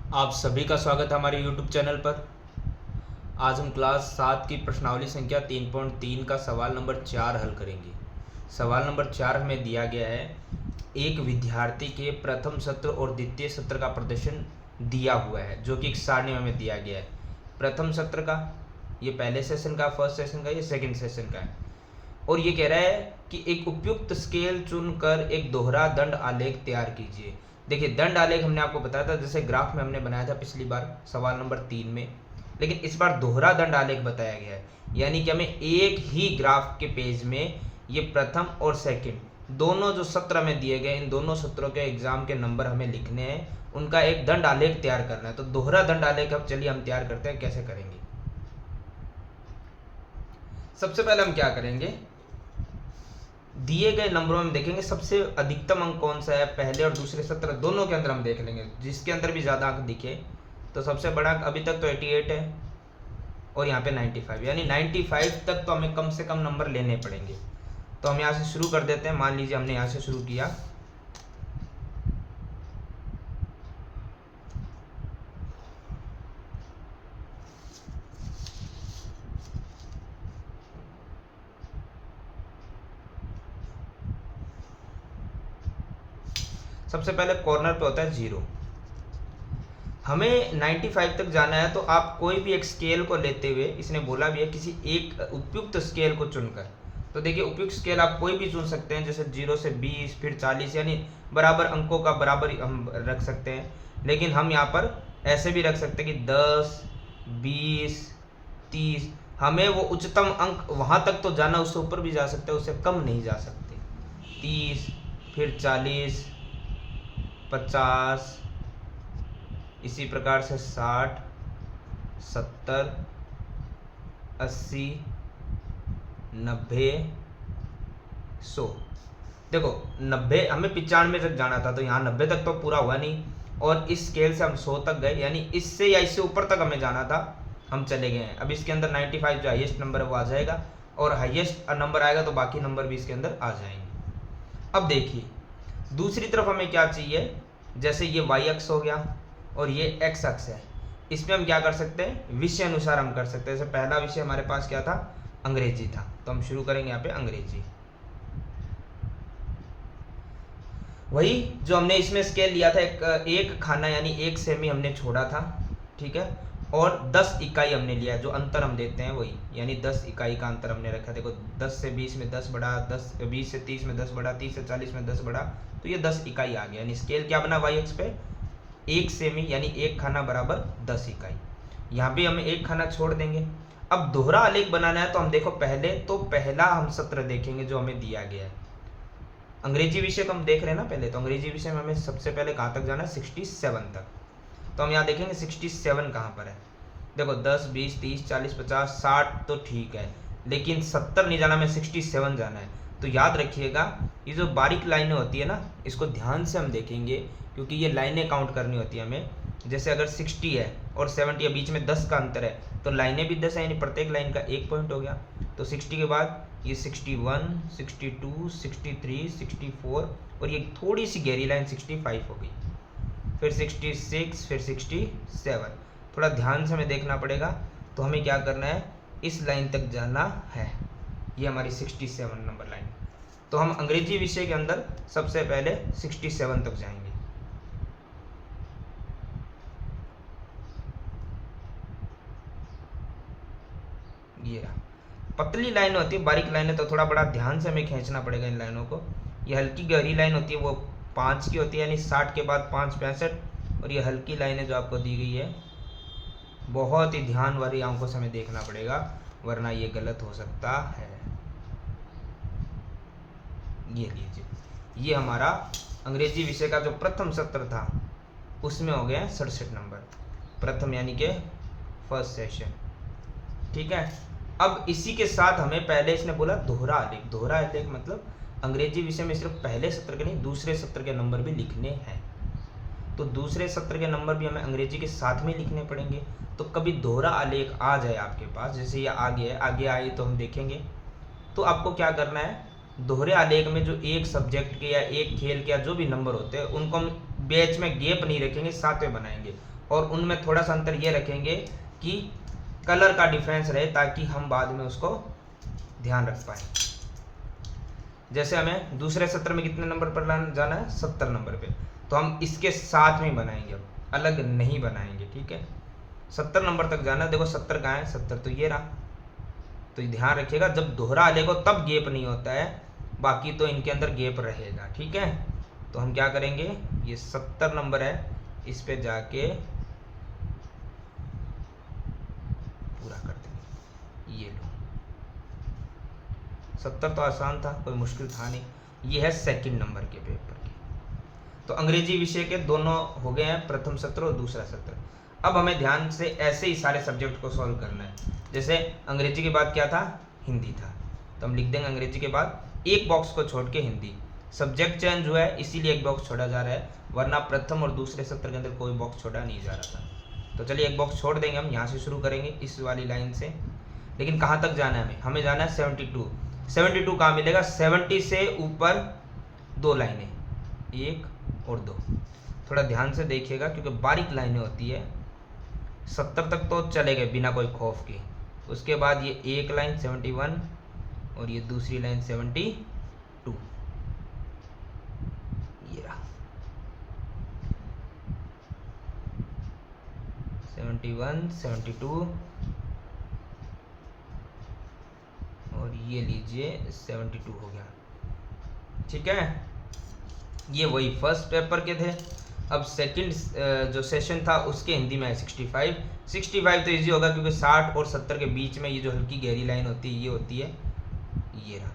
आप सभी का स्वागत है हमारे YouTube चैनल पर। आज हम क्लास 7 की प्रश्नावली संख्या 3.3 का सवाल नंबर 4 हल करेंगे। सवाल नंबर 4 हमें दिया गया है, एक विद्यार्थी के प्रथम सत्र और द्वितीय सत्र का प्रदर्शन दिया हुआ है, जो कि एक सारणी में हमें दिया गया है। प्रथम सत्र का, ये पहले सेशन का, फर्स्ट सेशन का, ये सेकंड सेशन का है। और ये कह रहा है कि एक उपयुक्त स्केल चुनकर एक दोहरा दंड आलेख तैयार कीजिए। देखिए, दंड आलेख हमने आपको बताया था, जैसे ग्राफ में हमने बनाया था पिछली बार सवाल नंबर 3 में, लेकिन इस बार दोहरा दंड आलेख बताया गया है। यानी कि हमें एक ही ग्राफ के पेज में ये प्रथम और सेकंड दोनों जो सत्र में दिए गए, इन दोनों सत्रों के एग्जाम के नंबर हमें लिखने हैं, उनका एक दंड आलेख तैयार करना है। तो दोहरा दंड आलेख अब चलिए हम तैयार करते हैं, कैसे करेंगे। सबसे पहले हम क्या करेंगे, दिए गए नंबरों में देखेंगे सबसे अधिकतम अंक कौन सा है, पहले और दूसरे सत्र दोनों के अंदर हम देख लेंगे, जिसके अंदर भी ज़्यादा अंक दिखे। तो सबसे बड़ा अंक अभी तक तो 88 है और यहाँ पे 95, यानी 95 तक तो हमें कम से कम नंबर लेने पड़ेंगे। तो हम यहाँ से शुरू कर देते हैं। मान लीजिए हमने यहाँ से शुरू किया, सबसे पहले कॉर्नर पे होता है 0। हमें 95 तक जाना है, तो आप कोई भी एक स्केल को लेते हुए, इसने बोला भी है किसी एक उपयुक्त स्केल को चुनकर। तो देखिए, उपयुक्त स्केल आप कोई भी चुन सकते हैं, जैसे 0 से 20 फिर 40, यानी बराबर अंकों का बराबर हम रख सकते हैं। लेकिन हम यहाँ पर ऐसे भी रख सकते हैं कि 10, 20, 30। हमें वो उच्चतम अंक वहाँ तक तो जाना, उससे ऊपर भी जा सकते हैं, उससे कम नहीं जा सकते। 30 फिर 40, 50, इसी प्रकार से 60, 70, 80, 90, 100। देखो, 90 हमें 95 तक जाना था, तो यहाँ 90 तक तो पूरा हुआ नहीं, और इस स्केल से हम 100 तक गए, यानी इससे या इससे ऊपर तक हमें जाना था, हम चले गए हैं। अब इसके अंदर 95 जो हाईएस्ट नंबर है वो आ जाएगा, और हाईएस्ट नंबर आएगा तो बाकी नंबर भी इसके अंदर आ जाएंगे। अब देखिए, दूसरी तरफ हमें क्या चाहिए, जैसे ये वाई अक्ष हो गया और ये एक्स अक्ष है, इसमें हम क्या कर सकते हैं, विषय अनुसार हम कर सकते हैं। जैसे पहला विषय हमारे पास क्या था, अंग्रेजी था, तो हम शुरू करेंगे यहाँ पे अंग्रेजी। वही जो हमने इसमें स्केल लिया था, एक खाना यानी 1 सेमी हमने छोड़ा था, ठीक है, और 10 इकाई हमने लिया, जो अंतर हम देते हैं वही, यानी 10 इकाई का अंतर हमने रखा। देखो, 10 से 20 में 10 बढ़ा, 20 से 30 में 10 बढ़ा, 30 से 40 में 10 बढ़ा, तो ये 10 इकाई आ गया। यानी स्केल क्या बना वाई अक्ष पे, 1 सेमी यानी एक खाना बराबर 10 इकाई। यहाँ भी हम एक खाना छोड़ देंगे। अब दोहरा आलेख बनाना है, तो हम देखो पहले तो पहला हम सत्र देखेंगे जो हमें दिया गया है। अंग्रेजी विषय को हम देख रहे हैं ना पहले, तो अंग्रेजी विषय में हमें सबसे पहले कहाँ तक जाना है, 67 तक। तो हम यहाँ देखेंगे 67 कहाँ पर है। देखो, 10, 20, 30, 40, 50, 60 तो ठीक है, लेकिन 70 नहीं जाना, हमें 67 जाना है। तो याद रखिएगा, ये जो बारीक लाइनें होती है ना, इसको ध्यान से हम देखेंगे, क्योंकि ये लाइनें काउंट करनी होती है हमें। जैसे अगर 60 है और 70 है, बीच में 10 का अंतर है, तो लाइनें भी 10 है, यानी प्रत्येक लाइन का 1 पॉइंट हो गया। तो 60 के बाद ये 61, 62, 63, 64, और ये थोड़ी सी गहरी लाइन 65 हो गई, फिर 66, फिर 67। थोड़ा ध्यान से हमें देखना पड़ेगा। तो हमें क्या करना है, इस लाइन तक जाना है, ये हमारी 67 नंबर लाइन। तो हम अंग्रेजी विषय के अंदर सबसे पहले 67 तक जाएंगे। ये पतली लाइन होती है, बारीक लाइन है, तो थोड़ा बड़ा ध्यान से हमें खींचना पड़ेगा इन लाइनों को। ये हल्की गहरी लाइन होती है, वो 5 की होती है, यानी 60 के बाद 5, 65। और ये हल्की लाइन है जो आपको दी गई है, बहुत ही ध्यान वाली आंखों से हमें देखना पड़ेगा, वरना ये गलत हो सकता है। ये लीजिए, ये हमारा अंग्रेजी विषय का जो प्रथम सत्र था, उसमें हो गया 67 नंबर, प्रथम यानी कि फर्स्ट सेशन, ठीक है। अब इसी के साथ हमें पहले इसने बोला दोहरा आलेख। दोहरा आलेख मतलब अंग्रेजी विषय में सिर्फ पहले सत्र के नहीं, दूसरे सत्र के नंबर भी लिखने हैं। तो दूसरे सत्र के नंबर भी हमें अंग्रेजी के साथ में लिखने पड़ेंगे। तो कभी दोहरा आलेख आ जाए आपके पास, जैसे ये आ गया है, आगे आए तो हम देखेंगे, तो आपको क्या करना है, दोहरे आलेख में जो एक सब्जेक्ट के या एक खेल के या जो भी नंबर होते हैं, उनको हम बैच में गैप नहीं रखेंगे, साथ में बनाएंगे। और उनमें थोड़ा सा अंतर ये रखेंगे कि कलर का डिफरेंस रहे, ताकि हम बाद में उसको ध्यान रख पाए। जैसे हमें दूसरे सत्र में कितने नंबर पर जाना है, 70 नंबर पे, तो हम इसके साथ में बनाएंगे, अब अलग नहीं बनाएंगे, ठीक है। 70 नंबर तक जाना है। देखो 70 कहाँ है, 70 तो ये रहा। तो ध्यान रखिएगा, जब दोहरा लेगा तब गैप नहीं होता है, बाकी तो इनके अंदर गैप रहेगा, ठीक है। तो हम क्या करेंगे, ये 70 नंबर है, इस पे जाके पूरा कर देंगे। ये लो, 70 तो आसान था, कोई मुश्किल था नहीं। ये है सेकंड नंबर के पेपर के। तो अंग्रेजी विषय के दोनों हो गए हैं, प्रथम सत्र और दूसरा सत्र। अब हमें ध्यान से ऐसे ही सारे सब्जेक्ट को सॉल्व करना है। जैसे अंग्रेजी के बाद क्या था, हिंदी था, तो हम लिख देंगे अंग्रेजी के बाद एक बॉक्स को छोड़ के हिंदी। सब्जेक्ट चेंज हुआ है इसीलिए एक बॉक्स छोड़ा जा रहा है, वरना प्रथम और दूसरे सत्र के अंदर कोई बॉक्स छोड़ा नहीं जा रहा था। तो चलिए एक बॉक्स छोड़ देंगे, हम यहाँ से शुरू करेंगे इस वाली लाइन से। लेकिन कहाँ तक जाना है हमें जाना है 72। 72 कहाँ मिलेगा, 70 से ऊपर 2 लाइनें, 1 और 2। थोड़ा ध्यान से देखिएगा क्योंकि बारीक लाइनें होती है। 70 तक तो चले गए बिना कोई खौफ के, उसके बाद ये एक लाइन 71 और ये दूसरी लाइन 72, ये रहा 71 72 और ये लीजिए 72 हो गया, ठीक है। ये वही फर्स्ट पेपर के थे। अब सेकंड जो सेशन था उसके हिंदी में है 65 तो इजी होगा क्योंकि 60 और 70 के बीच में ये जो हल्की गहरी लाइन होती है ये होती है, ये रहा।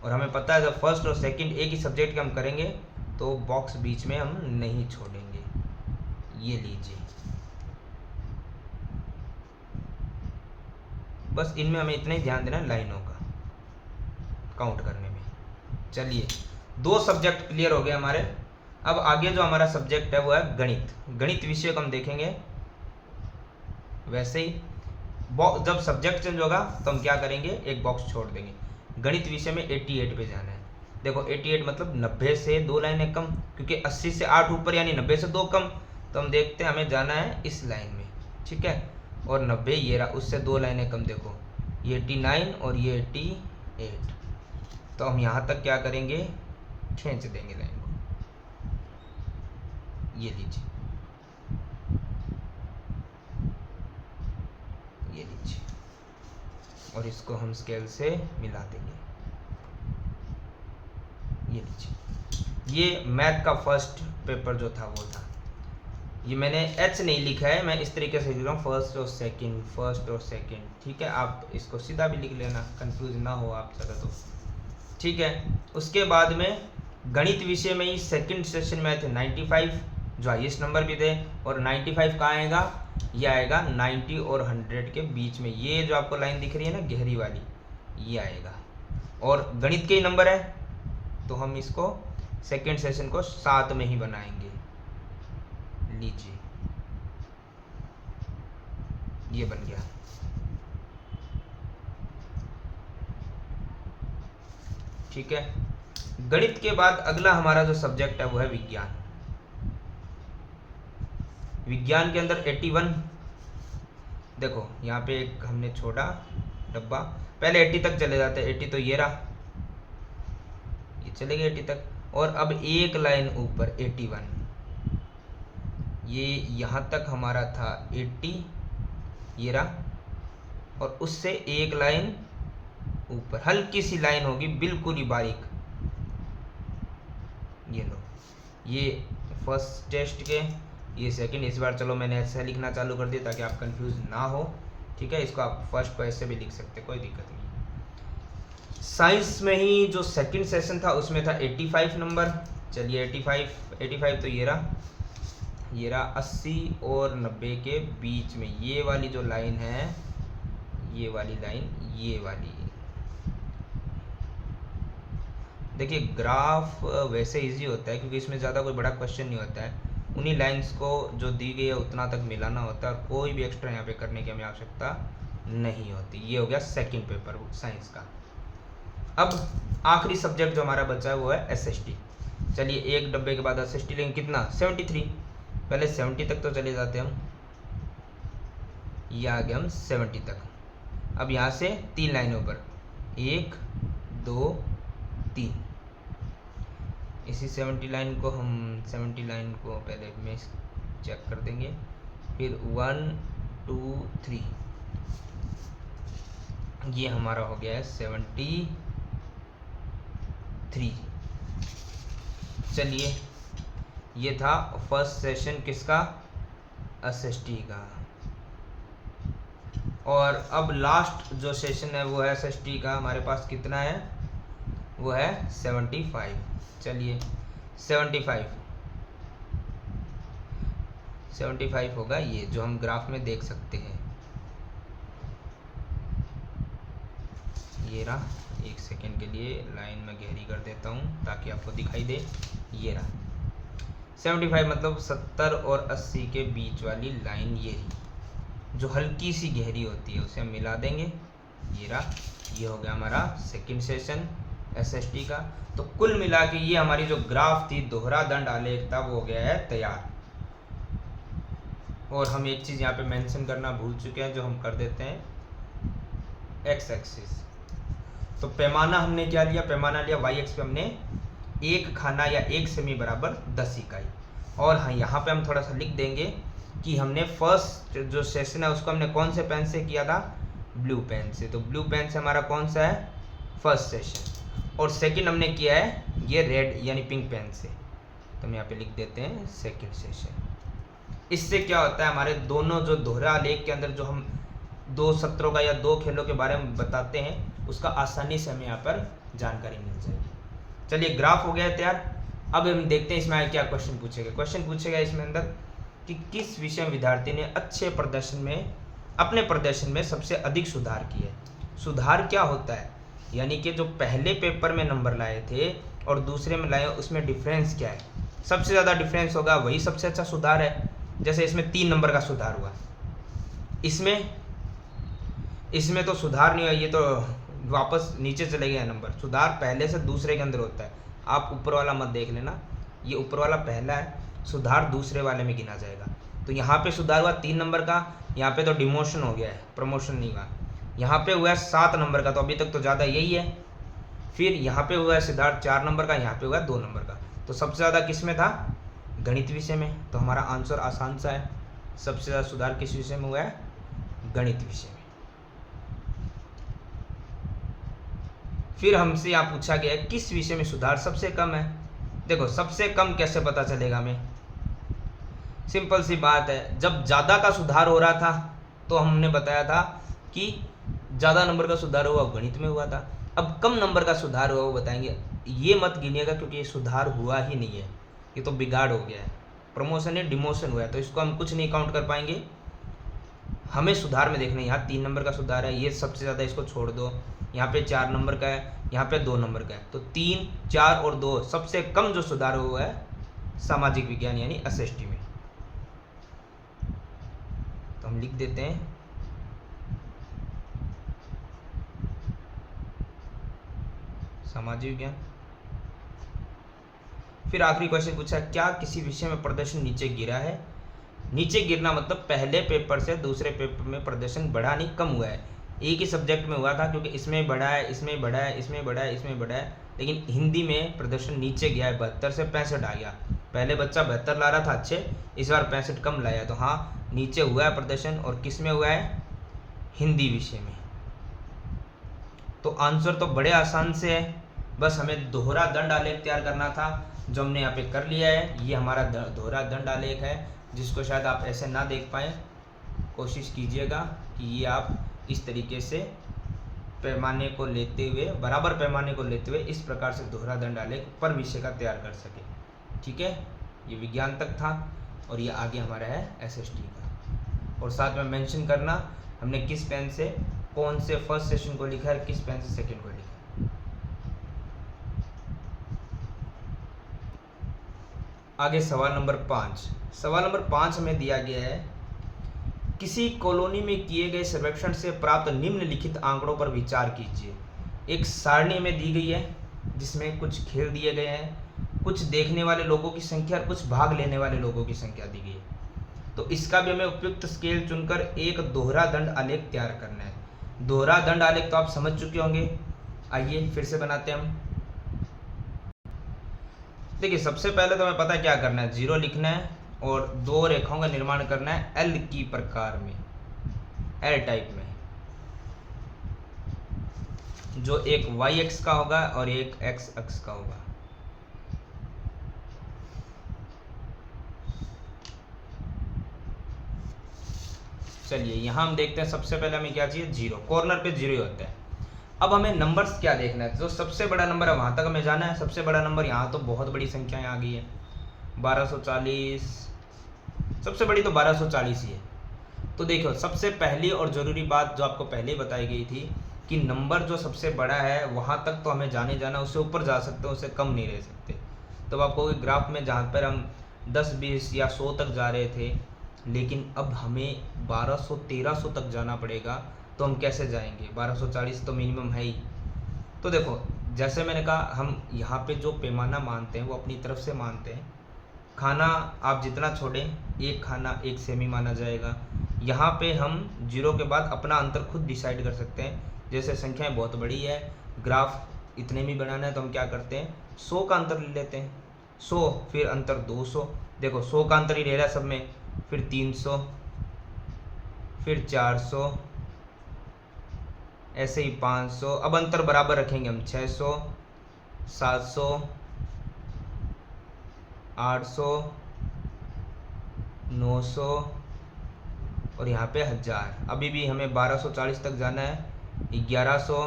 और हमें पता है जब फर्स्ट और सेकंड एक ही सब्जेक्ट के हम करेंगे तो बॉक्स बीच में हम नहीं छोड़ेंगे। ये लीजिए, बस इनमें हमें इतना ही ध्यान देना है लाइनों का काउंट करने में। चलिए 2 सब्जेक्ट क्लियर हो गए हमारे। अब आगे जो हमारा सब्जेक्ट है वो है गणित। गणित विषय को हम देखेंगे। वैसे ही जब सब्जेक्ट चेंज होगा तो हम क्या करेंगे, एक बॉक्स छोड़ देंगे। गणित विषय में 88 पे जाना है। देखो 88 मतलब 90 से 2 लाइनें कम, क्योंकि 80 से 8 ऊपर यानी 90 से 2 कम। तो हम देखते हैं हमें जाना है इस लाइन में, ठीक है। और 90 ये रहा, उससे 2 लाइनें कम, देखो ये 89 और ये 88। तो हम यहाँ तक क्या करेंगे, खींच देंगे लाइन को। ये लीजिए, ये लीजिए, और इसको हम स्केल से मिला देंगे। ये लीजिए, ये मैथ का फर्स्ट पेपर जो था वो था। ये मैंने एच नहीं लिखा है, मैं इस तरीके से लिख रहा हूँ फर्स्ट और सेकंड, ठीक है। आप इसको सीधा भी लिख लेना, कंफ्यूज ना हो आप ज़्यादा तो, ठीक है। उसके बाद में गणित विषय में ही सेकंड सेशन में आए थे 95, जो हाईएस्ट नंबर भी थे। और 95 कहाँ आएगा, ये आएगा 90 और 100 के बीच में। ये जो आपको लाइन दिख रही है ना गहरी वाली, ये आएगा। और गणित के ही नंबर है तो हम इसको सेकंड सेशन को 7 में ही बनाएंगे। लीजिए, ये बन गया, ठीक है। गणित के बाद अगला हमारा जो सब्जेक्ट है वो है विज्ञान। विज्ञान के अंदर 81, देखो यहाँ पे एक हमने छोड़ा डब्बा, पहले 80 तक चले जाते हैं। 80 तो ये रहा, ये चले गए 80 तक। और अब एक लाइन ऊपर 81, ये यहाँ तक हमारा था 80, ये रहा। और उससे एक लाइन ऊपर हल्की सी लाइन होगी, बिल्कुल ही बारीक। ये लो, ये फर्स्ट टेस्ट के, ये सेकंड। इस बार चलो मैंने ऐसा लिखना चालू कर दिया ताकि आप कंफ्यूज ना हो, ठीक है। इसको आप फर्स्ट को ऐसे भी लिख सकते, कोई दिक्कत नहीं। साइंस में ही जो सेकंड सेशन था उसमें था 85 नंबर। चलिए 85 तो ये रहा 80 और 90 के बीच में ये वाली जो लाइन है, ये वाली लाइन, ये वाली। देखिए ग्राफ वैसे इजी होता है क्योंकि इसमें ज़्यादा कोई बड़ा क्वेश्चन नहीं होता है। उन्हीं लाइंस को जो दी गई है उतना तक मिलाना होता है और कोई भी एक्स्ट्रा यहाँ पे करने की हमें आवश्यकता नहीं होती। ये हो गया सेकंड पेपर साइंस का। अब आखिरी सब्जेक्ट जो हमारा बचा है वो है एसएसटी। चलिए एक डब्बे के बाद 60 लेंगे, कितना 73, पहले 70 तक तो चले जाते हम, ये आ गए हम 70 तक। अब यहाँ से 3 लाइनों पर 1 2 3, इसी 70 लाइन को हम 70 लाइन को पहले में चेक कर देंगे, फिर 1 2 3, ये हमारा हो गया है 73। चलिए ये था फर्स्ट सेशन किसका, एसएसटी का। और अब लास्ट जो सेशन है वो है एसएसटी का, हमारे पास कितना है, वो है 75। चलिए 75 होगा ये जो हम ग्राफ में देख सकते हैं, ये रहा। एक सेकेंड के लिए लाइन में गहरी कर देता हूँ ताकि आपको दिखाई दे, ये रहा 75, मतलब 70 और 80 के बीच वाली लाइन, ये जो हल्की सी गहरी होती है उसे हम मिला देंगे, ये रहा। ये हो गया हमारा सेकंड सेशन एसएसटी का। तो कुल मिला के ये हमारी जो ग्राफ थी, दोहरा दंड आलेख था, वो हो गया है तैयार। और हम एक चीज़ यहाँ पे मेंशन करना भूल चुके हैं, जो हम कर देते हैं, एक्स एक्सिस। तो पैमाना हमने क्या लिया, पैमाना लिया वाई एक्स पे हमने 1 खाना या 1 सेमी बराबर 10 इकाई। और हाँ, यहाँ पे हम थोड़ा सा लिख देंगे कि हमने फर्स्ट जो सेशन है उसको हमने कौन से पेन से किया था, ब्लू पेन से। तो ब्लू पेन से हमारा कौन सा है, फर्स्ट सेशन। और सेकंड हमने किया है ये रेड यानी पिंक पेन से, तो हम यहाँ पे लिख देते हैं सेकंड सेशन। इससे क्या होता है, हमारे दोनों जो दोहरा आलेख के अंदर जो हम 2 सत्रों का या 2 खेलों के बारे में बताते हैं, उसका आसानी से हमें यहाँ पर जानकारी मिल जाएगी। चलिए ग्राफ हो गया तैयार। अब हम देखते हैं इसमें क्या क्वेश्चन पूछेगा। क्वेश्चन पूछेगा इसमें अंदर कि किस विषय में विद्यार्थी ने अच्छे प्रदर्शन में, अपने प्रदर्शन में सबसे अधिक सुधार किए। सुधार क्या होता है, यानी कि जो पहले पेपर में नंबर लाए थे और दूसरे में लाए, उसमें डिफरेंस क्या है, सबसे ज़्यादा डिफरेंस होगा वही सबसे अच्छा सुधार है। जैसे इसमें 3 नंबर का सुधार हुआ, इसमें तो सुधार नहीं हुआ, ये तो वापस नीचे चले गए नंबर। सुधार पहले से दूसरे के अंदर होता है, आप ऊपर वाला मत देख लेना, ये ऊपर वाला पहला है, सुधार दूसरे वाले में गिना जाएगा। तो यहाँ पे सुधार हुआ 3 नंबर का, यहाँ पे तो डिमोशन हो गया है, प्रमोशन नहीं हुआ। यहाँ पे हुआ है 7 नंबर का, तो अभी तक तो ज़्यादा यही है। फिर यहाँ पे हुआ है सुधार 4 नंबर का, यहाँ पे हुआ है 2 नंबर का। तो सबसे ज़्यादा किस में था, गणित विषय में। तो हमारा आंसर आसान सा है, सबसे ज़्यादा सुधार किस विषय में हुआ है, गणित विषय में। फिर हमसे यहाँ पूछा गया है किस विषय में सुधार सबसे कम है। देखो सबसे कम कैसे पता चलेगा हमें, सिंपल सी बात है, जब ज़्यादा का सुधार हो रहा था तो हमने बताया था कि ज़्यादा नंबर का सुधार हुआ गणित में हुआ था। अब कम नंबर का सुधार हुआ वो बताएंगे, ये मत गिनिएगा क्योंकि ये सुधार हुआ ही नहीं है, ये तो बिगाड़ हो गया है, प्रमोशन है डिमोशन हुआ है, तो इसको हम कुछ नहीं काउंट कर पाएंगे। हमें सुधार में देखना है, यहाँ 3 नंबर का सुधार है, ये सबसे ज़्यादा, इसको छोड़ दो। यहाँ पे 4 नंबर का है, यहाँ पे 2 नंबर का है, तो 3, 4 और 2 सबसे कम जो सुधार हुआ है सामाजिक विज्ञान यानी एसएसटी में। तो हम लिख देते हैं सामाजिक विज्ञान। फिर आखिरी क्वेश्चन पूछा, क्या किसी विषय में प्रदर्शन नीचे गिरा है। नीचे गिरना मतलब पहले पेपर से दूसरे पेपर में प्रदर्शन बढ़ा नहीं, कम हुआ है। एक ही सब्जेक्ट में हुआ था क्योंकि इसमें बढ़ा है, इसमें बढ़ा है, इसमें बढ़ा है, इसमें बढ़ा है, लेकिन हिंदी में प्रदर्शन नीचे गया है, 72 से 65 आ गया। पहले बच्चा 72 ला रहा था अच्छे, इस बार 65 कम लाया, तो हाँ नीचे हुआ है प्रदर्शन। और किस में हुआ है, हिंदी विषय में। तो आंसर तो बड़े आसान से है, बस हमें दोहरा दंड आलेख तैयार करना था, जो हमने यहाँ पे कर लिया है। ये हमारा दोहरा दंड आलेख है, जिसको शायद आप ऐसे ना देख पाएँ। कोशिश कीजिएगा कि ये आप इस तरीके से पैमाने को लेते हुए, बराबर पैमाने को लेते हुए, इस प्रकार से दोहरा दंड आलेख पर विषय का तैयार कर सके। ठीक है, ये विज्ञान तक था और ये आगे हमारा है एसएसटी का। और साथ में मेंशन करना हमने किस पेन से कौन से फर्स्ट सेशन को लिखा है, किस पेन से सेकंड को लिखा है। आगे सवाल नंबर 5। सवाल नंबर 5 हमें दिया गया है, किसी कॉलोनी में किए गए सर्वेक्षण से प्राप्त निम्नलिखित आंकड़ों पर विचार कीजिए। एक सारणी में दी गई है जिसमें कुछ खेल दिए गए हैं कुछ देखने वाले लोगों की संख्या और कुछ भाग लेने वाले लोगों की संख्या दी गई है। तो इसका भी हमें उपयुक्त स्केल चुनकर एक दोहरा दंड आलेख तैयार करना है। दोहरा दंड आलेख तो आप समझ चुके होंगे, आइए फिर से बनाते हैं हम। देखिए सबसे पहले तो हमें पता है क्या करना है, 0 लिखना है और दो रेखाओं का निर्माण करना है एल की प्रकार में, एल टाइप में, जो एक वाई एक्स का होगा और एक एक्स अक्ष का होगा। चलिए यहां हम देखते हैं, सबसे पहले हमें क्या चाहिए, 0, कॉर्नर पे 0 ही होता है। अब हमें नंबर्स क्या देखना है, जो सबसे बड़ा नंबर है वहां तक हमें जाना है। सबसे बड़ा नंबर यहाँ तो बहुत बड़ी संख्या आ गई है, 1240, सबसे बड़ी तो 1240 ही है। तो देखो सबसे पहली और ज़रूरी बात जो आपको पहले ही बताई गई थी कि नंबर जो सबसे बड़ा है वहाँ तक तो हमें जाने जाना, उससे ऊपर जा सकते हैं, उससे कम नहीं रह सकते। तो आपको ग्राफ में जहाँ पर हम 10, 20 या 100 तक जा रहे थे, लेकिन अब हमें 1200, 1300 तक जाना पड़ेगा, तो हम कैसे जाएंगे, 1240 तो मिनिमम है ही। तो देखो जैसे मैंने कहा, हम यहाँ पे जो पैमाना मानते हैं वो अपनी तरफ से मानते हैं। खाना आप जितना छोड़ें, एक खाना 1 सेमी माना जाएगा। यहाँ पे हम 0 के बाद अपना अंतर खुद डिसाइड कर सकते हैं। जैसे संख्याएं बहुत बड़ी है, ग्राफ इतने में बनाना है, तो हम क्या करते हैं, 100 का अंतर ले लेते हैं। 100 फिर अंतर 200, देखो 100 का अंतर ही ले रहा है सब में, फिर 300, फिर 400, ऐसे ही 500। अब अंतर बराबर रखेंगे हम, 600, 700, 800, 900 और यहाँ पे 1000। अभी भी हमें 1240 तक जाना है, 1100,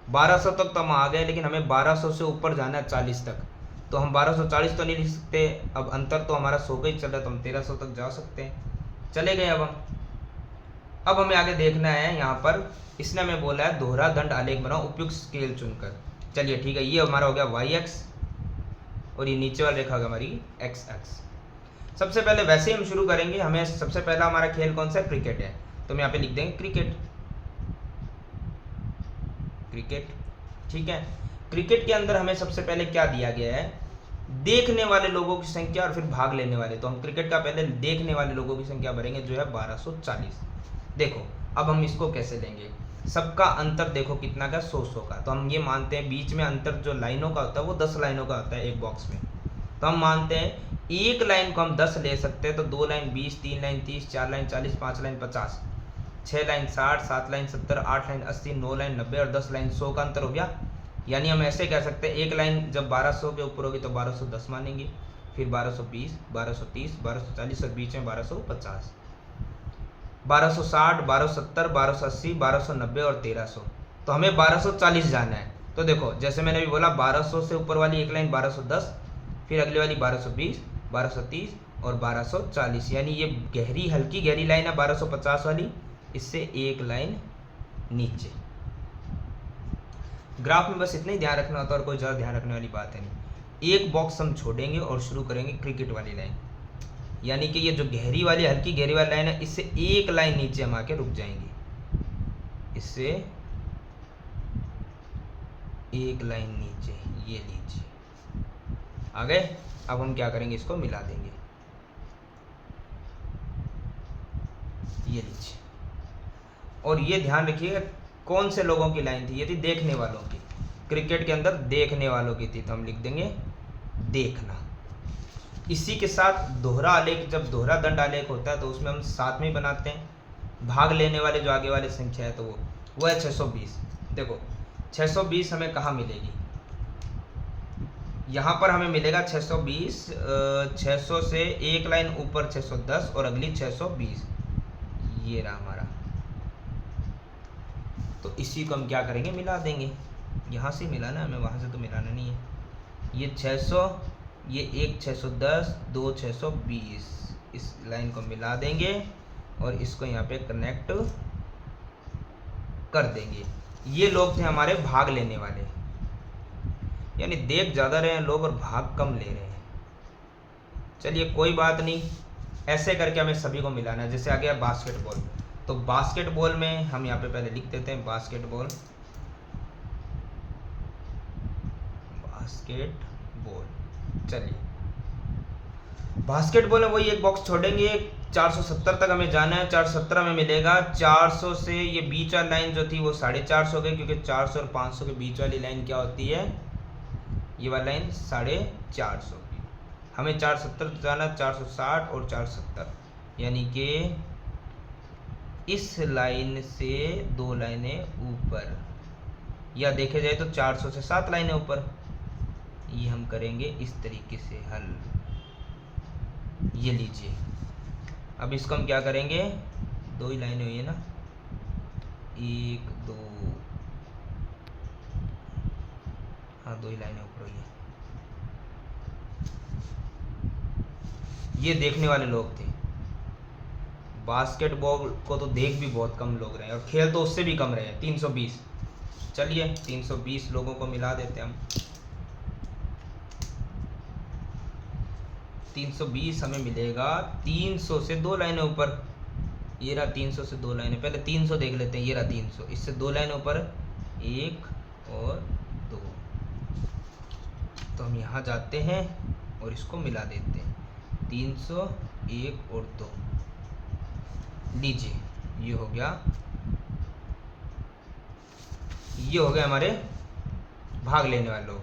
1200 तक तो हम आ गए, लेकिन हमें 1200 से ऊपर जाना है 40 तक। तो हम 1240 तो नहीं लिख सकते, अब अंतर तो हमारा 100 का ही चल रहा है, तो हम 1300 तक जा सकते हैं। चले गए अब हमें आगे देखना है। यहाँ पर इसने हमें बोला है दोहरा दंड आलेख बनाओ उपयुक्त स्केल चुनकर। चलिए ठीक है, ये हमारा हो गया वाई एक्स और ये नीचे वाली रेखा होगा हमारी एक्स एक्स। सबसे पहले वैसे ही हम शुरू करेंगे। हमें सबसे पहला हमारा खेल कौन सा है, क्रिकेट है, तो हम यहाँ पे लिख देंगे क्रिकेट। क्रिकेट ठीक है। क्रिकेट के अंदर हमें सबसे पहले क्या दिया गया है, देखने वाले लोगों की संख्या और फिर भाग लेने वाले। तो हम क्रिकेट का पहले देखने वाले लोगों की संख्या भरेंगे, जो है 1240। देखो अब हम इसको कैसे लेंगे, सबका अंतर देखो कितना का, 100 का। तो हम ये मानते हैं बीच में अंतर जो लाइनों का होता है वो 10 लाइनों का होता है एक बॉक्स में। तो हम मानते हैं एक लाइन को हम 10 ले सकते हैं, तो 2 line 20, 3 line 30, 4 line 40, 5 line 50, 6 line 60, 7 line 70, 8 line 80, 9 line 90 और 10 लाइन 100 का अंतर हो गया। यानी हम ऐसे कह सकते हैं एक लाइन जब 1200 के ऊपर होगी तो 1210 मानेंगे, फिर 1220, 1230, 1240 और बीच में 1250, 1260, 1270, 1280, 1290 और 1300। तो हमें 1240 जाना है। तो देखो जैसे मैंने अभी बोला, 1200 से ऊपर वाली एक लाइन 1210, फिर अगली वाली 1220, 1230 और 1240, यानी ये गहरी हल्की गहरी लाइन है 1250 वाली, इससे एक लाइन नीचे। ग्राफ में बस इतना ही ध्यान रखना होता है और कोई ज़्यादा ध्यान रखने वाली बात है नहीं। एक बॉक्स हम छोड़ेंगे और शुरू करेंगे क्रिकेट वाली लाइन, यानी कि ये जो गहरी वाली हल्की गहरी वाली लाइन है, इससे एक लाइन नीचे हम आके रुक जाएंगे, इससे एक लाइन नीचे, ये लीजिए आ गए। अब हम क्या करेंगे, इसको मिला देंगे, ये लीजिए। और ये ध्यान रखिएगा कौन से लोगों की लाइन थी, ये थी देखने वालों की। क्रिकेट के अंदर देखने वालों की थी, तो हम लिख देंगे देखना। इसी के साथ दोहरा आलेख, जब दोहरा दंड आलेख होता है तो उसमें हम साथ में ही बनाते हैं। भाग लेने वाले जो आगे वाले संख्या है तो वो है 620। देखो 620 हमें कहाँ मिलेगी, यहाँ पर हमें मिलेगा 620, 600 से एक लाइन ऊपर 610 और अगली 620, ये रहा हमारा। तो इसी को हम क्या करेंगे, मिला देंगे। यहाँ से मिलाना है हमें, वहाँ से तो मिलाना नहीं है। ये 600, ये एक 610, दो 620, इस लाइन को मिला देंगे और इसको यहाँ पे कनेक्ट कर देंगे। ये लोग थे हमारे भाग लेने वाले, यानी देख ज़्यादा रहे हैं लोग और भाग कम ले रहे हैं। चलिए कोई बात नहीं, ऐसे करके हमें सभी को मिलाना है। जैसे आ गया बास्केटबॉल, तो बास्केटबॉल में हम यहाँ पे पहले लिख देते हैं बास्केटबॉल, बास्केटबॉल चलिए बास्केटबॉल में वही एक बॉक्स छोड़ेंगे, 470 तक हमें जाना है। 470 में मिलेगा 400 से ये बीच वाली लाइन जो थी वो 450 हो गई, क्योंकि 400 और 500 के बीच वाली लाइन क्या होती है, ये वाली लाइन 450 की। हमें 470 जाना, 460 और 470, यानी कि इस लाइन से 2 लाइनें ऊपर, या देखे जाए तो 400 से 7 लाइनें ऊपर। ये हम करेंगे इस तरीके से हल। ये लीजिए, अब इसको हम क्या करेंगे, 2 ही लाइनें हुई है ना, 1 2, हाँ 2 ही लाइनें ऊपर हुई है। ये देखने वाले लोग थे, बास्केटबॉल को तो देख भी बहुत कम लोग रहे हैं, और खेल तो उससे भी कम रहे हैं, 320। चलिए 320 लोगों को मिला देते हैं हम। 320 हमें मिलेगा 300 से 2 लाइनें ऊपर। ये रहा 300 से 2 लाइनें, पहले 300 देख लेते हैं। ये रहा 300, इससे 2 लाइनें ऊपर 1 और 2, तो हम यहाँ जाते हैं और इसको मिला देते हैं। 300, 1 और 2, लीजिए ये हो गया, ये हो गए हमारे भाग लेने वाले लोग।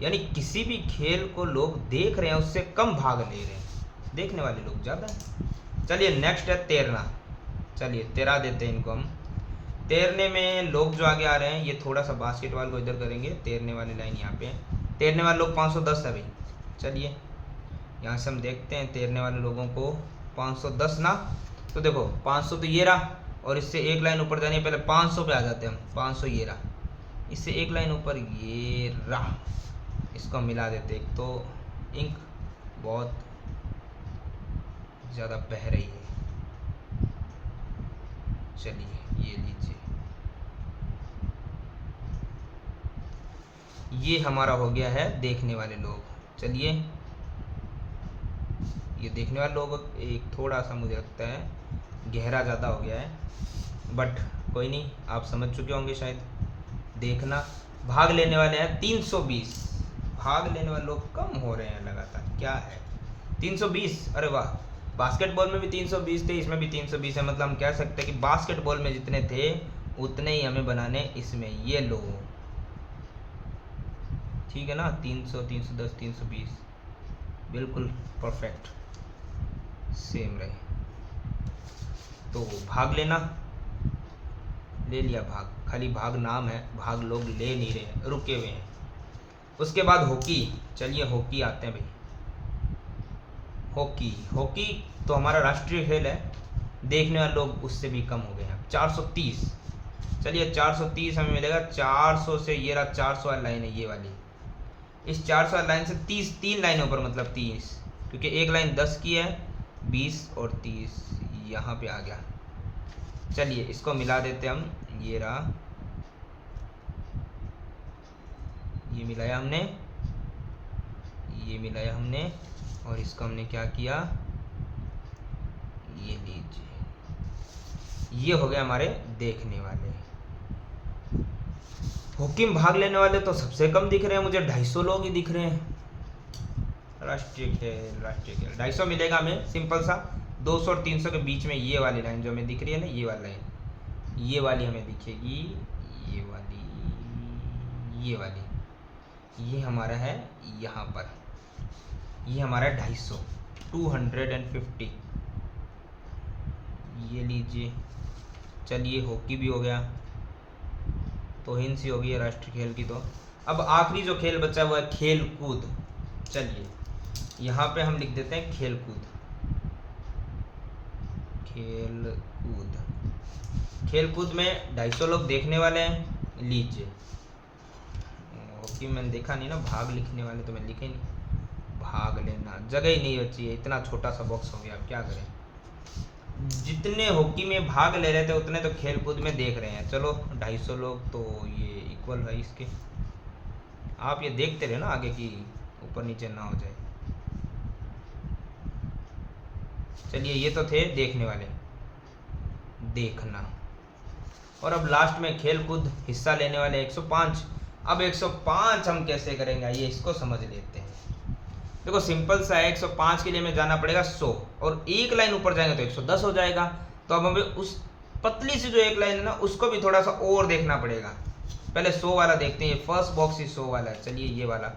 यानी किसी भी खेल को लोग देख रहे हैं उससे कम भाग ले रहे हैं, देखने वाले लोग ज़्यादा हैं। चलिए नेक्स्ट है तैरना। चलिए तैरा देते हैं इनको हम। तैरने में लोग जो आगे आ रहे हैं, ये थोड़ा सा बास्केटबॉल को इधर करेंगे, तैरने वाली लाइन यहाँ पे है। तैरने वाले लोग 510 है भाई। चलिए यहाँ से हम देखते हैं तैरने वाले लोगों को 510 ना, तो देखो 500 तो ये रहा, और इससे 1 लाइन ऊपर जानी है, पहले 500 पे आ जाते हैं हम। 500 ये रहा, इससे 1 लाइन ऊपर ये रहा, इसको हम मिला देते। एक तो इंक बहुत ज़्यादा बह रही है, चलिए ये लीजिए, ये हमारा हो गया है देखने वाले लोग। चलिए ये देखने वाले लोग एक थोड़ा सा मुझे लगता है गहरा ज़्यादा हो गया है, बट कोई नहीं, आप समझ चुके होंगे शायद। देखना, भाग लेने वाले हैं 320, भाग लेने वाले लोग कम हो रहे हैं लगातार, क्या है 320, अरे वाह। बास्केटबॉल में भी 320 थे, इसमें भी 320 है, मतलब हम कह सकते हैं कि बास्केटबॉल में जितने थे उतने ही हमें बनाने इसमें। ये लो, ठीक है ना, 300, 310, 320 बिल्कुल परफेक्ट सेम रहे। तो भाग लेना, ले लिया भाग, खाली भाग नाम है, भाग लोग ले नहीं रहे हैं, रुके हुए हैं। उसके बाद हॉकी। चलिए हॉकी आते हैं भाई। हॉकी, हॉकी तो हमारा राष्ट्रीय खेल है, देखने वाले लोग उससे भी कम हो गए हैं। 430, चलिए 430 हमें मिलेगा। 400 से ये रहा 400 वाली लाइन है, ये वाली, इस 400 वाली लाइन से 3 लाइनों पर, मतलब 30, क्योंकि एक लाइन 10 की है, 20 और 30 यहाँ पे आ गया। चलिए इसको मिला देते हम, ये रहा, ये मिलाया हमने, ये मिलाया हमने, और इसको हमने क्या किया, ये लीजिए, ये हो गया हमारे देखने वाले। हॉकी में भाग लेने वाले तो सबसे कम दिख रहे हैं मुझे, 250 लोग ही दिख रहे हैं। राष्ट्रीय खेल, राष्ट्रीय खेल 250 मिलेगा हमें, सिंपल सा। 200 और 300 के बीच में ये वाली लाइन जो हमें दिख रही है ना, ये वाली लाइन, ये वाली हमें दिखेगी, ये वाली, ये वाली, ये हमारा है यहाँ पर, ये हमारा 250, 250, ये लीजिए। चलिए हॉकी भी हो गया, तो हिंस ही हो गई है राष्ट्रीय खेल की। तो अब आखिरी जो खेल बचा हुआ है खेल कूद। चलिए यहाँ पे हम लिख देते हैं खेल कूद, खेल कूद। खेल कूद में 250 लोग देखने वाले हैं, लीजिए। हॉकी मैंने देखा नहीं ना, भाग लिखने वाले तो मैं लिखे नहीं, भाग लेना जगह ही नहीं बची है, इतना छोटा सा बॉक्स हो गया, अब क्या करें। जितने हॉकी में भाग ले रहे थे उतने तो खेल कूद में देख रहे हैं। चलो 250 लोग तो ये इक्वल है इसके, आप ये देखते रहे ना आगे की ऊपर नीचे ना हो जाए। चलिए ये तो थे देखने वाले, देखना। और अब लास्ट में खेल कूद हिस्सा लेने वाले 105। अब 105 हम कैसे करेंगे, ये इसको समझ लेते हैं। देखो सिंपल सा है, 105 के लिए हमें जाना पड़ेगा 100 और एक लाइन ऊपर जाएंगे तो 110 हो जाएगा। तो अब हमें उस पतली सी जो एक लाइन है ना उसको भी थोड़ा सा और देखना पड़ेगा। पहले 100 वाला देखते हैं, ये फर्स्ट बॉक्स ही 100 वाला है, चलिए ये वाला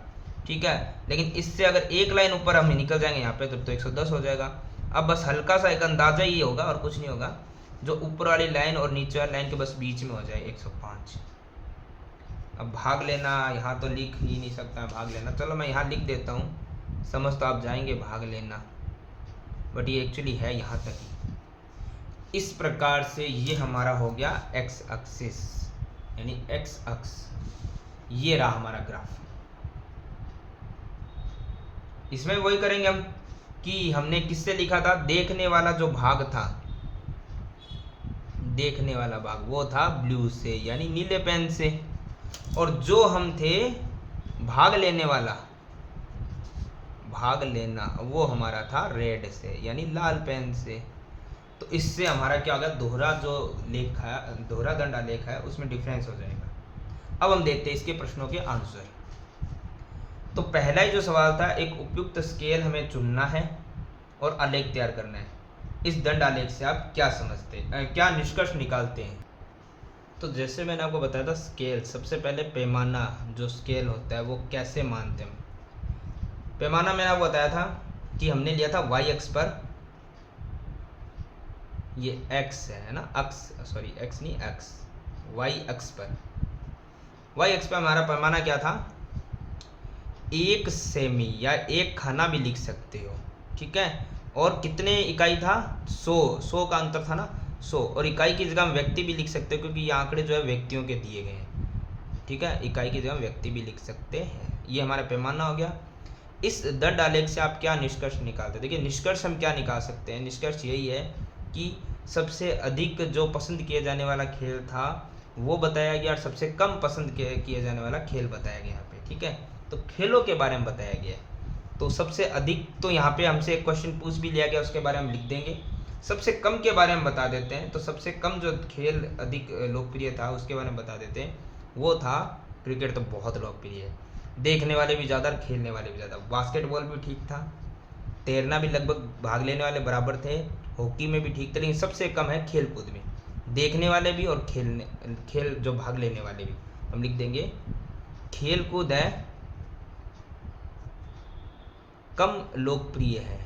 ठीक है। लेकिन इससे अगर एक लाइन ऊपर हम निकल जाएंगे यहाँ पे तो 110 हो जाएगा। अब बस हल्का सा एक अंदाजा ही होगा और कुछ नहीं होगा, जो ऊपर वाली लाइन और नीचे वाली लाइन के बस बीच में हो जाए 105। अब भाग लेना यहाँ तो लिख ही नहीं सकता भाग लेना, चलो मैं यहाँ लिख देता हूँ, समझ तो आप जाएंगे भाग लेना, बट ये एक्चुअली है यहाँ तक ही। इस प्रकार से ये हमारा हो गया एक्स एक्सिस यानी एक्स अक्ष, ये रहा हमारा ग्राफ। इसमें वही करेंगे हम कि हमने किससे लिखा था, देखने वाला जो भाग था, देखने वाला भाग वो था ब्लू से यानी नीले पेन से, और जो हम थे भाग लेने वाला, भाग लेना वो हमारा था रेड से यानी लाल पेन से। तो इससे हमारा क्या होगा, दोहरा जो लेख है, दोहरा दंड आलेख है उसमें डिफरेंस हो जाएगा। अब हम देखते हैं इसके प्रश्नों के आंसर। तो पहला ही जो सवाल था, एक उपयुक्त स्केल हमें चुनना है और आलेख तैयार करना है। इस दंड आलेख से आप क्या समझते हैं, क्या निष्कर्ष निकालते हैं? तो जैसे मैंने आपको बताया था स्केल, सबसे पहले पैमाना जो स्केल होता है वो कैसे मानते हैं। पैमाना मैंने आपको बताया था कि हमने लिया था वाई अक्ष पर, ये एक्स है ना, अक्ष सॉरी एक्स नहीं एक्स, वाई अक्ष पर, वाई अक्ष पर हमारा पैमाना क्या था, 1 सेमी या 1 खाना भी लिख सकते हो, ठीक है। और कितने इकाई था, 100 का अंतर था ना, 100, और इकाई की जगह हम व्यक्ति भी लिख सकते हो क्योंकि ये आंकड़े जो है व्यक्तियों के दिए गए हैं, ठीक है। इकाई की जगह व्यक्ति भी लिख सकते हैं। ये हमारा पैमाना हो गया। इस दंड आलेख से आप क्या निष्कर्ष निकालते हैं? देखिए निष्कर्ष हम क्या निकाल सकते हैं, निष्कर्ष यही है कि सबसे अधिक जो पसंद किए जाने वाला खेल था वो बताया गया और सबसे कम पसंद किए जाने वाला खेल बताया गया यहाँ पे, ठीक है। तो खेलों के बारे में बताया गया है। तो सबसे अधिक, तो यहाँ पे हमसे एक क्वेश्चन पूछ भी लिया गया, उसके बारे में लिख देंगे। सबसे कम के बारे में बता देते हैं। तो सबसे कम जो खेल अधिक लोकप्रिय था उसके बारे में बता देते हैं, वो था क्रिकेट। तो बहुत लोकप्रिय है, देखने वाले भी ज़्यादा, खेलने वाले भी ज़्यादा। बास्केटबॉल भी ठीक था, तैरना भी लगभग भाग लेने वाले बराबर थे, हॉकी में भी ठीक थे, लेकिन सबसे कम है खेल कूद में, देखने वाले भी और खेल जो भाग लेने वाले भी। हम लिख देंगे खेल कूद है कम लोकप्रिय है,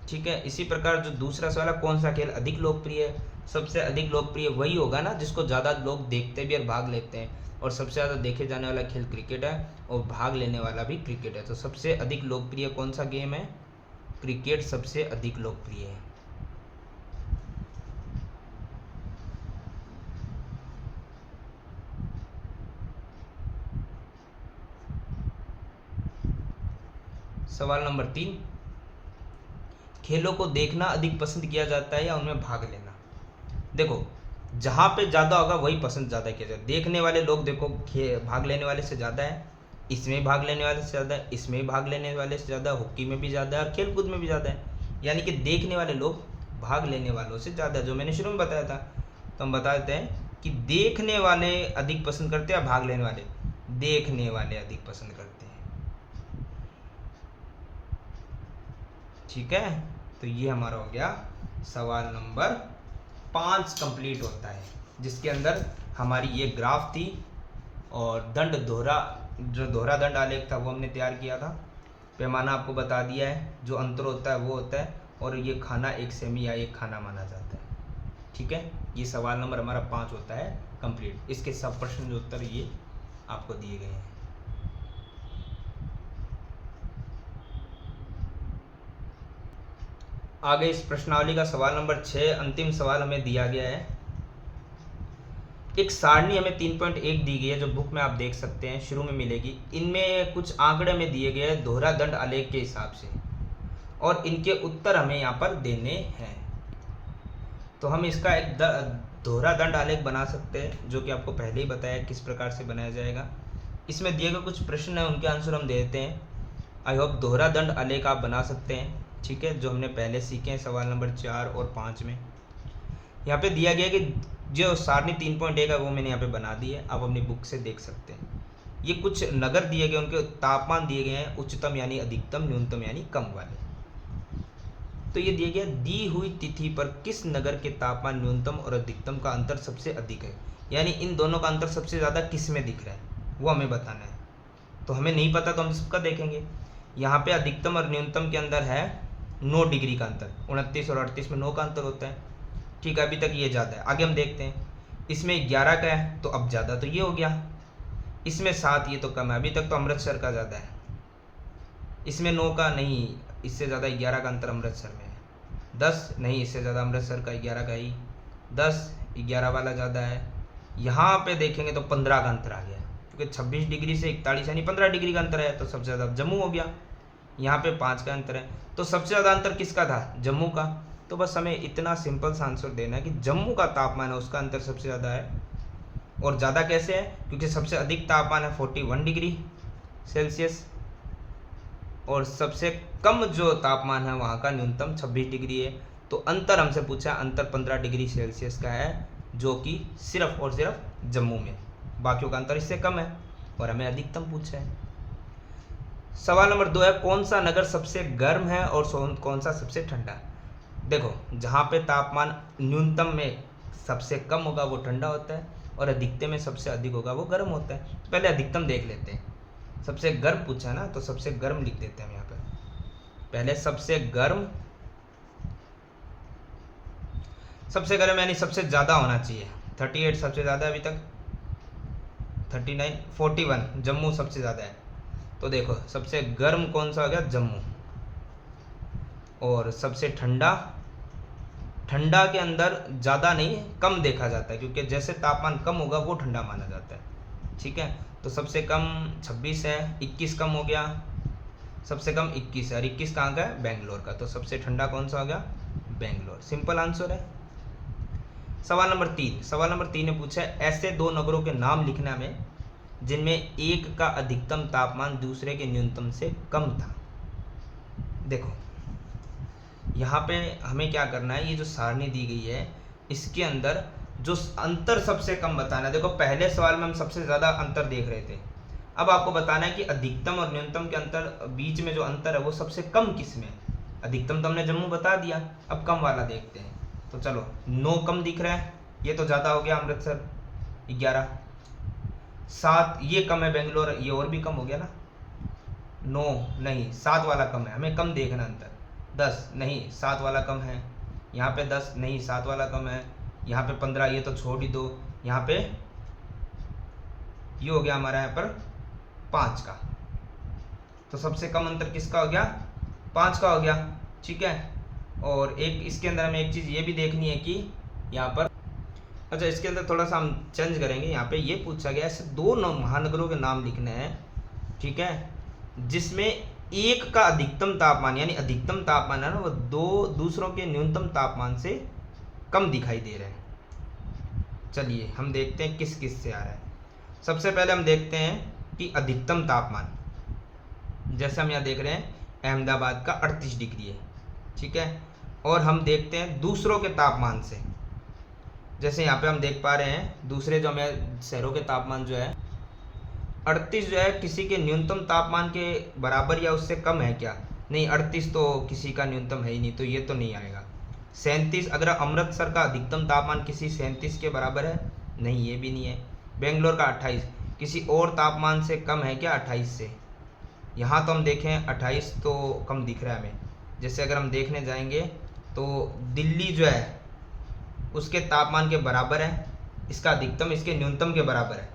ठीक है। इसी प्रकार जो दूसरा सवाल है, कौन सा खेल अधिक लोकप्रिय है, सबसे अधिक लोकप्रिय वही होगा ना जिसको ज़्यादा लोग देखते भी और भाग लेते हैं, और सबसे ज़्यादा देखे जाने वाला खेल क्रिकेट है और भाग लेने वाला भी क्रिकेट है। तो सबसे अधिक लोकप्रिय कौन सा गेम है, क्रिकेट सबसे अधिक लोकप्रिय है। सवाल नंबर 3, खेलों को देखना अधिक पसंद किया जाता है या उनमें भाग लेना? देखो जहाँ पे ज़्यादा होगा वही पसंद ज़्यादा किया जाए। देखने वाले लोग देखो भाग लेने वाले से ज़्यादा है, इसमें भाग लेने वाले से ज़्यादा है, इसमें भाग लेने वाले से ज़्यादा, हॉकी में भी ज़्यादा है और खेल कूद में भी ज़्यादा है। यानी कि देखने वाले लोग भाग लेने वालों से ज़्यादा, जो मैंने शुरू में बताया था। तो हम बता देते हैं कि देखने वाले अधिक पसंद करते हैं या भाग लेने वाले, देखने वाले अधिक पसंद करते हैं, ठीक है। तो ये हमारा हो गया सवाल नंबर 5 कंप्लीट होता है, जिसके अंदर हमारी ये ग्राफ थी और दंड दोहरा, जो दोहरा दंड आलेख था वो हमने तैयार किया था। पैमाना आपको बता दिया है, जो अंतर होता है वो होता है, और ये खाना 1 सेमी या 1 खाना माना जाता है, ठीक है। ये सवाल नंबर हमारा 5 होता है कंप्लीट। इसके सब प्रश्न जो उत्तर ये आपको दिए गए हैं। आगे इस प्रश्नावली का सवाल नंबर 6, अंतिम सवाल हमें दिया गया है। एक सारणी हमें 3.1 दी गई है, जो बुक में आप देख सकते हैं, शुरू में मिलेगी। इनमें कुछ आंकड़े में दिए गए हैं दोहरा दंड आलेख के हिसाब से, और इनके उत्तर हमें यहाँ पर देने हैं। तो हम इसका एक दोहरा दंड आलेख बना सकते हैं, जो कि आपको पहले ही बताया किस प्रकार से बनाया जाएगा। इसमें दिए गए कुछ प्रश्न हैं, उनके आंसर हम देते हैं। आई होप दोहरा दंड आलेख आप बना सकते हैं, ठीक है, जो हमने पहले सीखे हैं सवाल नंबर 4 और 5 में। यहाँ पे दिया गया कि जो सारणी 3.1 है वो मैंने यहाँ पे बना दी है, आप अपनी बुक से देख सकते हैं। ये कुछ नगर दिए गए, उनके तापमान दिए गए हैं, उच्चतम यानी अधिकतम, न्यूनतम यानी कम वाले। तो ये दिया गया दी हुई तिथि पर किस नगर के तापमान न्यूनतम और अधिकतम का अंतर सबसे अधिक है, यानी इन दोनों का अंतर सबसे ज़्यादा किस में दिख रहा है वो हमें बताना है। तो हमें नहीं पता तो हम सबका देखेंगे। यहाँ पे अधिकतम और न्यूनतम के अंदर है 9 डिग्री का अंतर, 29 और 38 में 9 का अंतर होता है। ठीक है, अभी तक ये ज़्यादा है। आगे हम देखते हैं, इसमें 11 का है तो अब ज़्यादा तो ये हो गया, इसमें 7 ये तो कम है, अभी तक तो अमृतसर का ज़्यादा है, इसमें 9 का नहीं, इससे ज़्यादा 11 का अंतर अमृतसर में है। 10 नहीं, इससे ज़्यादा अमृतसर का 11 का ही, 10 11 वाला ज़्यादा है। यहाँ पे देखेंगे तो 15 का अंतर आ गया, क्योंकि 26 डिग्री से 41 यानी 15 डिग्री का अंतर है, तो सबसे ज़्यादा जम्मू हो गया। यहाँ पे 5 का अंतर है, तो सबसे ज़्यादा अंतर किसका था, जम्मू का। तो बस हमें इतना सिंपल सा आंसर देना है कि जम्मू का तापमान है उसका अंतर सबसे ज़्यादा है। और ज़्यादा कैसे है, क्योंकि सबसे अधिक तापमान है 41 डिग्री सेल्सियस, और सबसे कम जो तापमान है वहाँ का न्यूनतम 26 डिग्री है। तो अंतर हमसे पूछा, अंतर 15 डिग्री सेल्सियस का है, जो कि सिर्फ और सिर्फ जम्मू में, बाकियों का अंतर इससे कम है, और हमें अधिकतम पूछा है। सवाल नंबर 2 है, कौन सा नगर सबसे गर्म है और कौन सा सबसे ठंडा। देखो, जहाँ पे तापमान न्यूनतम में सबसे कम होगा वो ठंडा होता है, और अधिकतम में सबसे अधिक होगा वो गर्म होता है। तो पहले अधिकतम देख लेते हैं। सबसे गर्म पूछा है ना, तो सबसे गर्म लिख देते हैं हम यहाँ पे। पहले सबसे गर्म यानी सबसे ज़्यादा होना चाहिए। 38 सबसे ज़्यादा अभी तक, 39, 41 जम्मू सबसे ज़्यादा है। तो देखो सबसे गर्म कौन सा हो गया, जम्मू। और सबसे ठंडा के अंदर ज़्यादा नहीं कम देखा जाता है, क्योंकि जैसे तापमान कम होगा वो ठंडा माना जाता है। ठीक है, तो सबसे कम 26 है, 21 कम हो गया, सबसे कम 21 है, और 21 कहाँ का है, बेंगलोर का। तो सबसे ठंडा कौन सा हो गया, बेंगलोर। सिंपल आंसर है। सवाल नंबर 3 ने पूछा है, ऐसे 2 नगरों के नाम लिखना में जिनमें एक का अधिकतम तापमान दूसरे के न्यूनतम से कम था। देखो यहाँ पे हमें क्या करना है, ये जो सारणी दी गई है इसके अंदर जो अंतर सबसे कम बताना है। देखो पहले सवाल में हम सबसे ज़्यादा अंतर देख रहे थे, अब आपको बताना है कि अधिकतम और न्यूनतम के अंतर, बीच में जो अंतर है वो सबसे कम किस में। अधिकतम तो हमने जम्मू बता दिया, अब कम वाला देखते हैं। तो चलो 9 कम दिख रहा है, ये तो ज़्यादा हो गया अमृतसर 11, 7 ये कम है बेंगलोर, ये और भी कम हो गया ना। 9 नहीं, 7 वाला कम है, हमें कम देखना अंतर। 10 नहीं, 7 वाला कम है, यहाँ पे 10 नहीं, 7 वाला कम है, यहाँ पे 15 ये तो छोड़ ही दो, यहाँ पे ये हो गया हमारा यहाँ पर 5 का। तो सबसे कम अंतर किसका हो गया, 5 का हो गया। ठीक है, और एक इसके अंदर हमें एक चीज़ ये भी देखनी है कि यहाँ पर, अच्छा इसके अंदर थोड़ा सा हम चेंज करेंगे। यहाँ पे ये पूछा गया ऐसे 2 महानगरों के नाम लिखने हैं, ठीक है, जिसमें एक का अधिकतम तापमान यानी अधिकतम तापमान है ना वो दूसरों के न्यूनतम तापमान से कम दिखाई दे रहे हैं। चलिए हम देखते हैं किस किस से आ रहा है। सबसे पहले हम देखते हैं कि अधिकतम तापमान, जैसे हम यहाँ देख रहे हैं अहमदाबाद का 38 डिग्री है। ठीक है, और हम देखते हैं दूसरों के तापमान से, जैसे यहाँ पे हम देख पा रहे हैं दूसरे जो हमें शहरों के तापमान जो है 38 जो है किसी के न्यूनतम तापमान के बराबर या उससे कम है क्या, नहीं 38 तो किसी का न्यूनतम है ही नहीं, तो ये तो नहीं आएगा। 37 अगर अमृतसर का अधिकतम तापमान किसी 37 के बराबर है, नहीं ये भी नहीं है। बेंगलोर का 28 किसी और तापमान से कम है क्या 28 से, यहाँ तो हम देखें 28 तो कम दिख रहा है हमें। जैसे अगर हम देखने जाएंगे तो दिल्ली जो है उसके तापमान के बराबर है, इसका अधिकतम इसके न्यूनतम के बराबर है।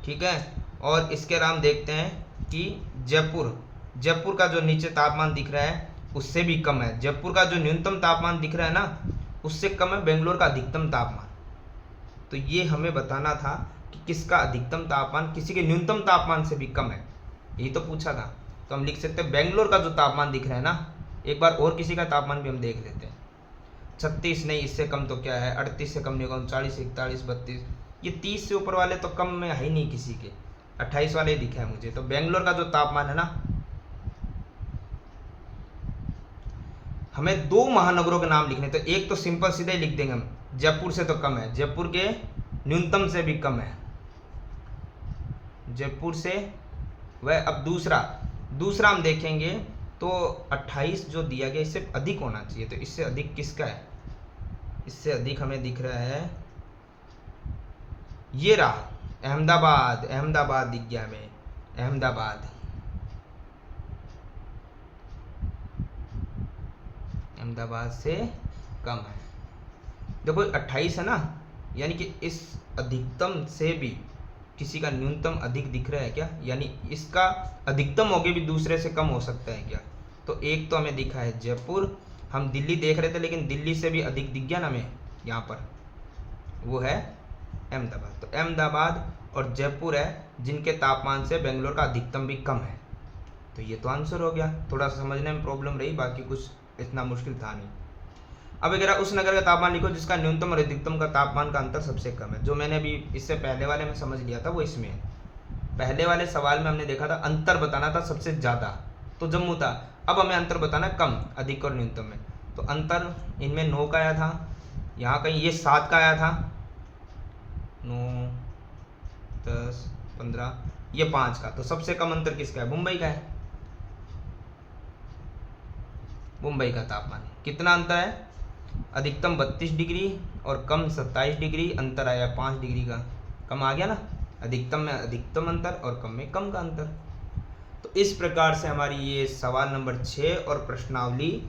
ठीक है, और इसके अलावा हम देखते हैं कि जयपुर का जो नीचे तापमान दिख रहा है उससे भी कम है। जयपुर का जो न्यूनतम तापमान दिख रहा है ना उससे कम है बेंगलोर का अधिकतम तापमान। तो ये हमें बताना था कि किसका अधिकतम तापमान किसी के न्यूनतम तापमान से भी कम है, यही तो पूछा था। तो हम लिख सकते हैं बेंगलोर का जो तापमान दिख रहा है ना, एक बार और किसी का तापमान भी हम देख लेते हैं। 36 नहीं, इससे कम तो क्या है, 38 से कम नहीं होगा, 39, 41, 32, ये 30 से ऊपर वाले तो कम में है ही नहीं किसी के, 28 वाले ही दिखे हैं मुझे। तो बेंगलोर का जो तापमान है ना, हमें 2 महानगरों के नाम लिखने, तो एक तो सिंपल सीधे ही लिख देंगे हम, जयपुर से तो कम है, जयपुर के न्यूनतम से भी कम है, जयपुर से वह अब दूसरा हम देखेंगे तो 28 जो दिया गया इससे अधिक होना चाहिए, तो इससे अधिक किसका है? इससे अधिक हमें दिख रहा है, ये रहा अहमदाबाद दिख गया हमें, अहमदाबाद से कम है। देखो 28 है ना, यानी कि इस अधिकतम से भी किसी का न्यूनतम अधिक दिख रहा है क्या? यानी इसका अधिकतम होके भी दूसरे से कम हो सकता है क्या? तो एक तो हमें दिखा है जयपुर, हम दिल्ली देख रहे थे लेकिन दिल्ली से भी अधिक दिख गया ना हमें यहाँ पर, वो है अहमदाबाद। तो अहमदाबाद और जयपुर है जिनके तापमान से बेंगलोर का अधिकतम भी कम है। तो ये तो आंसर हो गया। थोड़ा सा समझने में प्रॉब्लम रही, बाकी कुछ इतना मुश्किल था नहीं। अब अगर उस नगर का तापमान लिखो जिसका न्यूनतम और अधिकतम का तापमान का अंतर सबसे कम है। जो मैंने अभी इससे पहले वाले में समझ लिया था वो इसमें है। पहले वाले सवाल में हमने देखा था अंतर बताना था सबसे ज़्यादा, तो जम्मू था। अब हमें अंतर बताना कम, अधिक और न्यूनतम में। तो अंतर इनमें 9 का आया था, यहाँ कहीं ये 7 का आया था, 9, 10, 15, ये 5 का। तो सबसे कम अंतर किसका है? मुंबई का है। मुंबई का तापमान कितना अंतर है? अधिकतम 32 डिग्री और कम 27 डिग्री, अंतर आया 5 डिग्री का। कम आ गया ना, अधिकतम में अधिकतम अंतर और कम में कम का अंतर। तो इस प्रकार से हमारी ये सवाल नंबर 6 और प्रश्नावली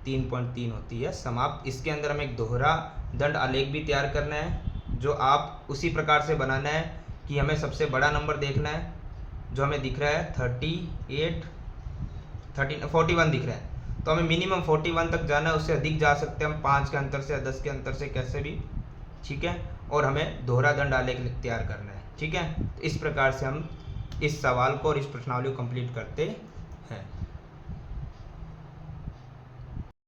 3.3 होती है समाप्त। इसके अंदर हमें एक दोहरा दंड आलेख भी तैयार करना है, जो आप उसी प्रकार से बनाना है कि हमें सबसे बड़ा नंबर देखना है, जो हमें दिख रहा है 41 दिख रहा है। तो हमें मिनिमम 41 तक जाना है, उससे अधिक जा सकते हैं हम 5 के अंतर से या 10 के अंतर से, कैसे भी, ठीक है। और हमें दोहरा दंड आलेख तैयार करना है, ठीक है। तो इस प्रकार से हम इस सवाल को और इस प्रश्नावली को कंप्लीट करते हैं।